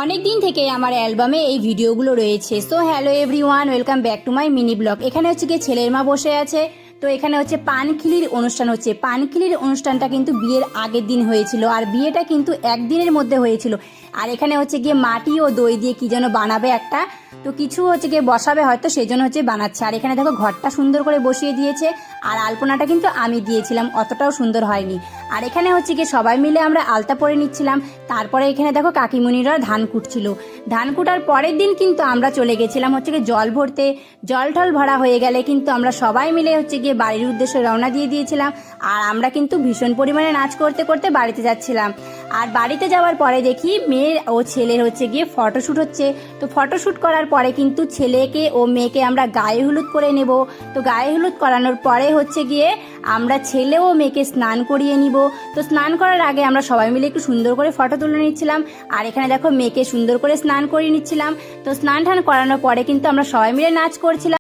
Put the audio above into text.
অনেক দিন থেকে আমার অ্যালবামে এই ভিডিওগুলো রয়েছে। So hello everyone, welcome back to my mini blog. এখানে হচ্ছে গিয়ে ছেলের মা বসে আছে। তো এখানে হচ্ছে পানখিলির অনুষ্ঠান হচ্ছে। পানখিলির অনুষ্ঠানটা কিন্তু বিয়ের আগের দিন হয়েছিল, আর বিয়েটা কিন্তু একদিনের মধ্যে হয়েছিল। আর এখানে হচ্ছে গিয়ে মাটি ও দই দিয়ে কি যেন বানাবে একটা, তো কিছু হচ্ছে গিয়ে বসাবে হয়তো, সেই জন্য হচ্ছে বানাচ্ছে। আর এখানে দেখো ঘরটা সুন্দর করে বসিয়ে দিয়েছে, আর আলপনাটা কিন্তু আমি দিয়েছিলাম, অতটাও সুন্দর হয়নি। আর এখানে হচ্ছে গিয়ে সবাই মিলে আমরা আলতা পরে নিচ্ছিলাম। তারপরে এখানে দেখো কাকিমুনিরা ধান কুটছিল। ধান কুটার পরের দিন কিন্তু আমরা চলে গেছিলাম হচ্ছে গিয়ে জল ভরতে। জল টল ভরা হয়ে গেলে কিন্তু আমরা সবাই মিলে হচ্ছে গিয়ে বাড়ির উদ্দেশ্যে রওনা দিয়ে দিয়েছিলাম। আর আমরা কিন্তু ভীষণ পরিমাণে নাচ করতে করতে বাড়িতে যাচ্ছিলাম। আর বাড়িতে যাওয়ার পরে দেখি মেয়ের ও ছেলের হচ্ছে গিয়ে ফটোশ্যুট হচ্ছে। তো ফটোশ্যুট করার পরে কিন্তু ছেলেকে ও মেয়েকে আমরা গায়ে হলুদ করে নেব। তো গায়ে হলুদ করানোর পরে হচ্ছে গিয়ে আমরা ছেলে ও মেয়েকে স্নান করিয়ে নিব। তো স্নান করার আগে আমরা সবাই মিলে একটু সুন্দর করে ফটো তুলে নিচ্ছিলাম। আর এখানে দেখো মেয়েকে সুন্দর করে স্নান করিয়ে নিচ্ছিলাম। তো স্নান টান করানোর পরে কিন্তু আমরা সবাই মিলে নাচ করছিলাম।